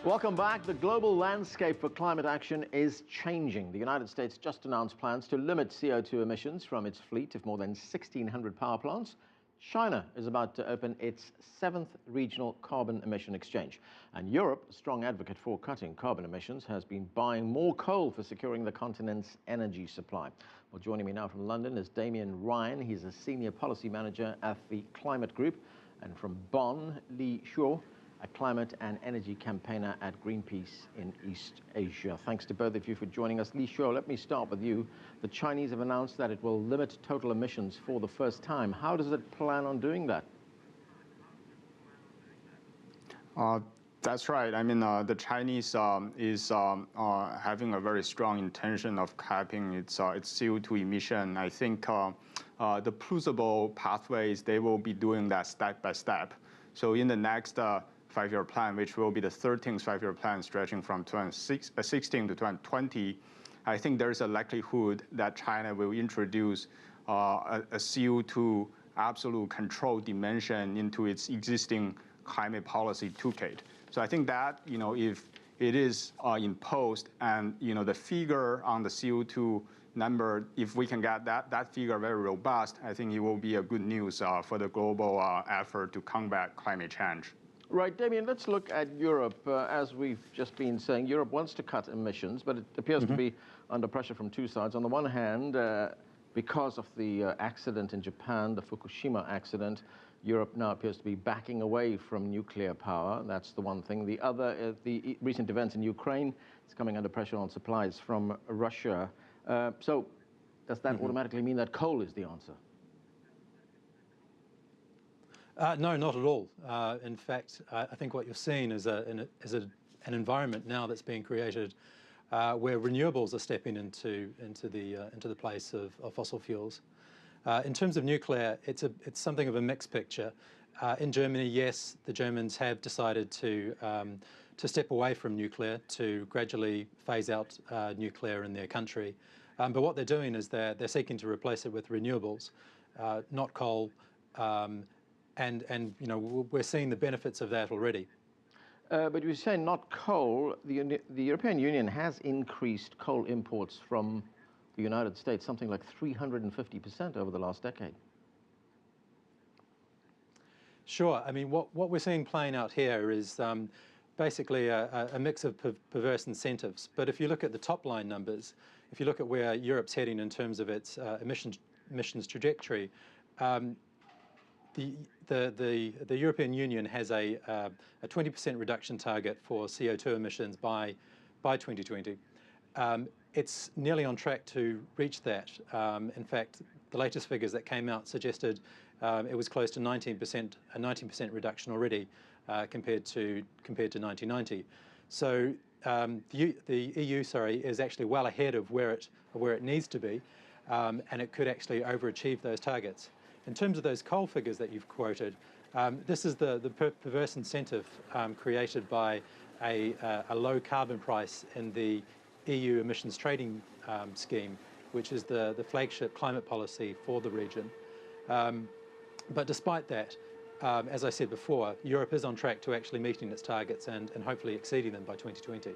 Welcome back. The global landscape for climate action is changing. The United States just announced plans to limit CO2 emissions from its fleet of more than 1,600 power plants. China is about to open its 7th regional carbon emission exchange. And Europe, a strong advocate for cutting carbon emissions, has been buying more coal for securing the continent's energy supply. Well, joining me now from London is Damian Ryan. He's a senior policy manager at the Climate Group. And from Bonn, Li Shuo, a climate and energy campaigner at Greenpeace in East Asia. Thanks to both of you for joining us. Li Shuo, let me start with you. The Chinese have announced that it will limit total emissions for the first time. How does it plan on doing that? That's right. I mean, the Chinese is having a very strong intention of capping its CO2 emission. I think the plausible pathways, they will be doing that step by step. So in the next five-year plan, which will be the 13th five-year plan stretching from 2016 to 2020, I think there's a likelihood that China will introduce a CO2 absolute control dimension into its existing climate policy toolkit. So I think that, if it is imposed and, the figure on the CO2 number, if we can get that figure very robust, I think it will be a good news for the global effort to combat climate change. Right, Damian, let's look at Europe. As we've just been saying, Europe wants to cut emissions, but it appears to be under pressure from two sides. On the one hand, because of the accident in Japan, the Fukushima accident, Europe now appears to be backing away from nuclear power. That's the one thing. The other, the recent events in Ukraine, is coming under pressure on supplies from Russia. So does that automatically mean that coal is the answer? No, not at all. In fact, I think what you're seeing is an environment now that's being created where renewables are stepping into the place of fossil fuels. In terms of nuclear, it's something of a mixed picture. In Germany, yes, the Germans have decided to step away from nuclear, to gradually phase out nuclear in their country. But what they're doing is they're seeking to replace it with renewables, not coal. And we're seeing the benefits of that already. But you say not coal. The European Union has increased coal imports from the United States, something like 350% over the last decade. Sure. I mean, what we're seeing playing out here is basically a mix of perverse incentives. But if you look at the top line numbers, if you look at where Europe's heading in terms of its emissions trajectory, the European Union has a 20% reduction target for CO2 emissions by 2020. It's nearly on track to reach that. In fact, the latest figures that came out suggested it was close to 19%, a 19% reduction already compared to 1990. So the EU, is actually well ahead of where it needs to be, and it could actually overachieve those targets. In terms of those coal figures that you've quoted, this is the perverse incentive created by a low carbon price in the EU emissions trading scheme, which is the flagship climate policy for the region. But despite that, as I said before, Europe is on track to actually meeting its targets and hopefully exceeding them by 2020.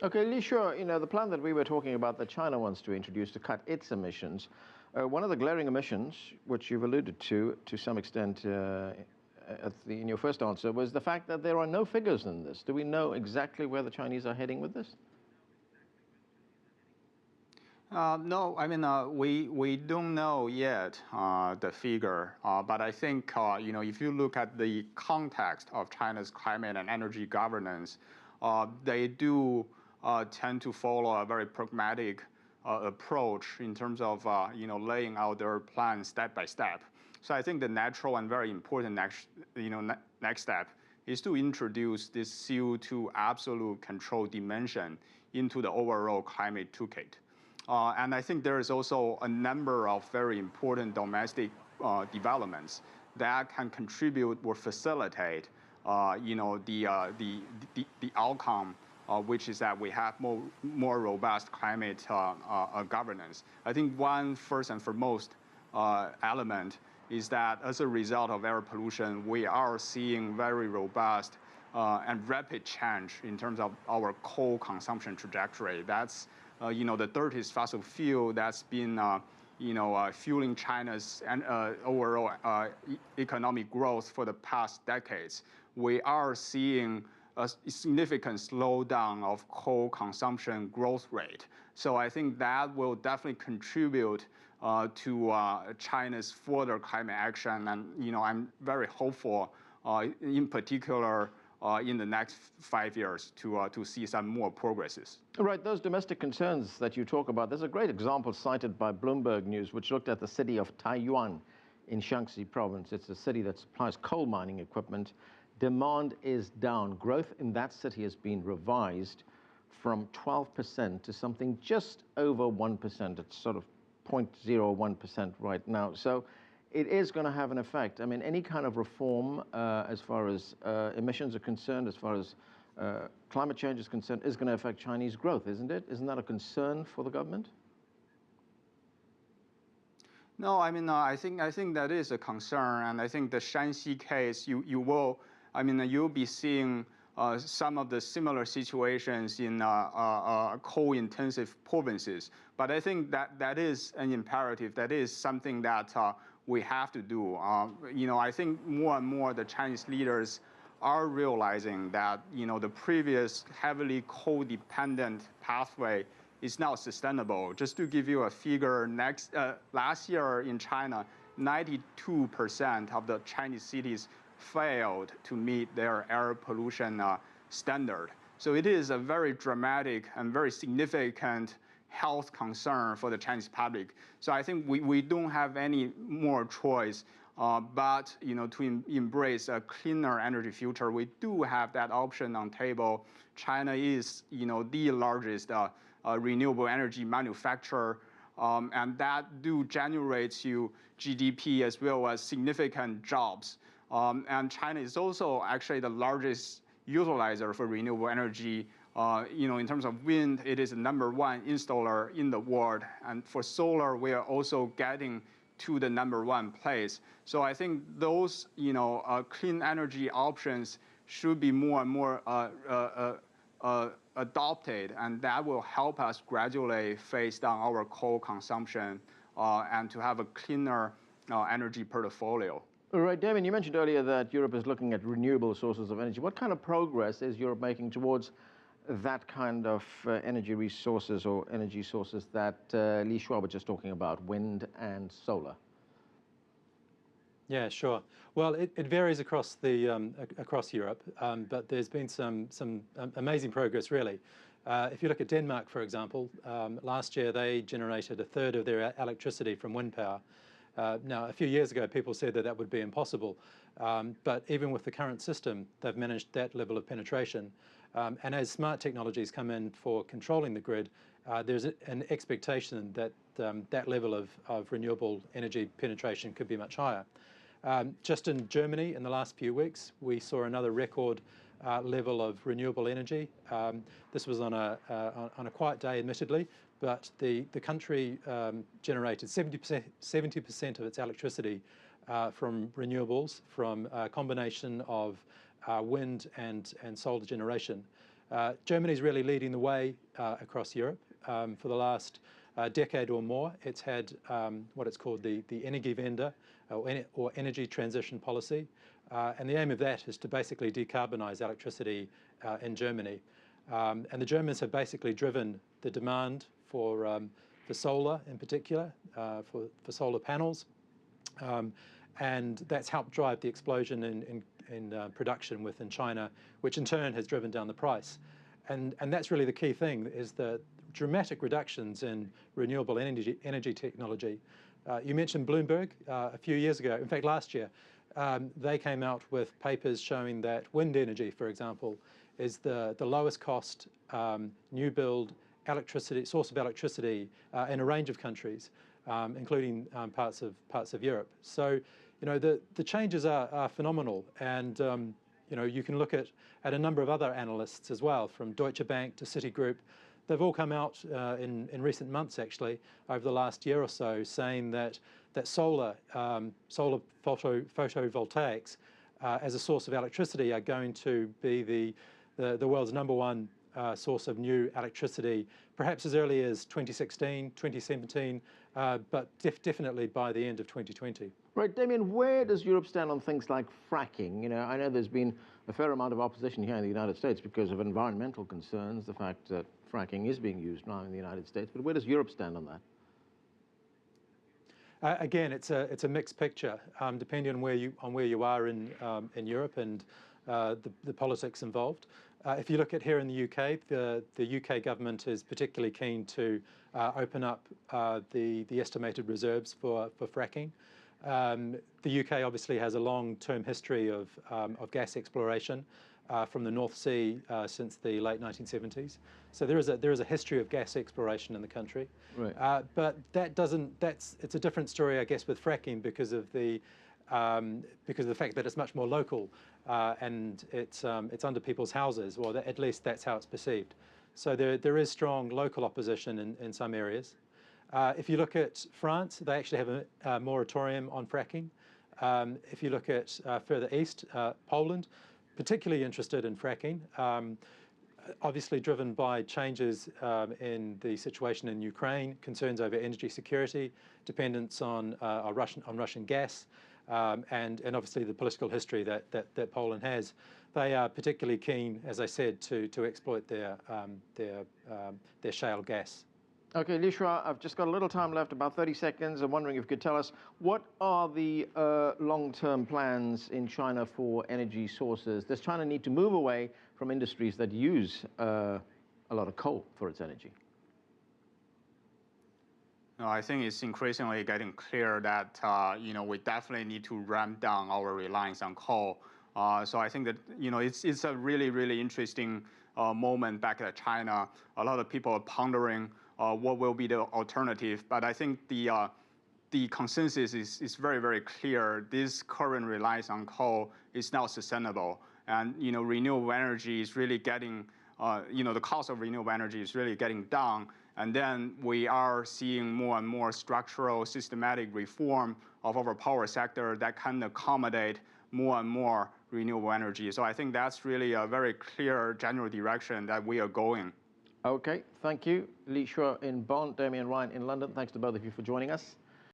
Okay, Li Shuo, the plan that we were talking about that China wants to introduce to cut its emissions, one of the glaring omissions, which you've alluded to some extent in your first answer, was the fact that there are no figures in this. Do we know exactly where the Chinese are heading with this? No, I mean, we don't know yet the figure, but I think, if you look at the context of China's climate and energy governance, they do tend to follow a very pragmatic approach in terms of, laying out their plan step by step. So I think the natural and very important next step is to introduce this CO2 absolute control dimension into the overall climate toolkit. And I think there is also a number of very important domestic developments that can contribute or facilitate, the outcome, which is that we have more robust climate governance. I think one first and foremost element is that as a result of air pollution, we are seeing very robust and rapid change in terms of our coal consumption trajectory. That's the dirtiest fossil fuel that's been fueling China's overall economic growth for the past decades. We are seeing a significant slowdown of coal consumption growth rate. So I think that will definitely contribute to China's further climate action. And I'm very hopeful, in particular, in the next 5 years to see some more progresses. Right, those domestic concerns that you talk about, there's a great example cited by Bloomberg News, which looked at the city of Taiyuan in Shaanxi province. It's a city that supplies coal mining equipment. Demand is down. Growth in that city has been revised from 12% to something just over 1%. It's sort of 0.01% right now. So it is going to have an effect. I mean, any kind of reform as far as emissions are concerned, as far as climate change is concerned, is going to affect Chinese growth, isn't it? Isn't that a concern for the government? No, I mean, I think that is a concern, and I think the Shaanxi case, you'll be seeing some of the similar situations in coal-intensive provinces. But I think that is an imperative. That is something that we have to do. I think more and more the Chinese leaders are realizing that the previous heavily coal-dependent pathway is not sustainable. Just to give you a figure, last year in China, 92% of the Chinese cities failed to meet their air pollution standard. So it is a very dramatic and very significant health concern for the Chinese public. So I think we don't have any more choice but to embrace a cleaner energy future. We do have that option on table. China is the largest renewable energy manufacturer, and that do generates you GDP as well as significant jobs. And China is also actually the largest utilizer for renewable energy. In terms of wind, it is the #1 installer in the world. And for solar, we are also getting to the #1 place. So I think those, clean energy options should be more and more adopted, and that will help us gradually phase down our coal consumption and to have a cleaner energy portfolio. All right, Damian, you mentioned earlier that Europe is looking at renewable sources of energy. What kind of progress is Europe making towards that kind of energy resources or energy sources that Li Shuo was just talking about, wind and solar? Yeah, sure. Well, it varies across across Europe, but there's been some amazing progress, really. If you look at Denmark, for example, last year they generated 1/3 of their electricity from wind power. Now, a few years ago, people said that would be impossible, but even with the current system, they've managed that level of penetration. And as smart technologies come in for controlling the grid, there's an expectation that that level of renewable energy penetration could be much higher. Just in Germany, in the last few weeks, we saw another record level of renewable energy. This was on a quiet day, admittedly, but the country generated 70% of its electricity from renewables, from a combination of wind and solar generation. Germany's really leading the way across Europe. For the last decade or more, it's had what it's called the Energiewende, or energy transition policy. And the aim of that is to basically decarbonize electricity in Germany. And the Germans have basically driven the demand for solar in particular, for solar panels. And that's helped drive the explosion in production within China, which in turn has driven down the price. And that's really the key thing, is the dramatic reductions in renewable energy technology. You mentioned Bloomberg a few years ago, in fact last year, they came out with papers showing that wind energy, for example, is the lowest cost new build source of electricity in a range of countries, including parts of Europe. So, the changes are phenomenal, and you can look at a number of other analysts as well, from Deutsche Bank to Citigroup. They've all come out in recent months, actually, over the last year or so, saying that solar photovoltaics as a source of electricity are going to be the world's #1 source of new electricity, perhaps as early as 2016, 2017, but definitely by the end of 2020. Right, Damian, where does Europe stand on things like fracking? You know, I know there's been a fair amount of opposition here in the United States because of environmental concerns, the fact that fracking is being used now in the United States, but where does Europe stand on that? Again, it's a mixed picture, depending on where you are in Europe and the politics involved. If you look at here in the UK, the UK government is particularly keen to open up the estimated reserves for fracking. The UK obviously has a long-term history of gas exploration from the North Sea since the late 1970s. So there is a history of gas exploration in the country. Right. But it's a different story, I guess, with fracking because of the fact that it's much more local and it's under people's houses, or at least that's how it's perceived. So there is strong local opposition in some areas. If you look at France, they actually have a moratorium on fracking. If you look at further east, Poland, particularly interested in fracking, obviously driven by changes in the situation in Ukraine, concerns over energy security, dependence on Russian gas, and obviously the political history that Poland has. They are particularly keen, as I said, to exploit their shale gas. Okay, Li Shuo, I've just got a little time left, about 30 seconds. I'm wondering if you could tell us, what are the long-term plans in China for energy sources? Does China need to move away from industries that use a lot of coal for its energy? No, I think it's increasingly getting clear that we definitely need to ramp down our reliance on coal. So I think that it's a really, really interesting moment back at China. A lot of people are pondering what will be the alternative, but I think the consensus is very, very clear. This current reliance on coal is not sustainable, and renewable energy is really getting, the cost of renewable energy is really getting down. And then we are seeing more and more structural, systematic reform of our power sector that can accommodate more and more renewable energy. So I think that's really a very clear general direction that we are going. Okay, thank you. Li Shuo in Bonn, Damian Ryan in London. Thanks to both of you for joining us.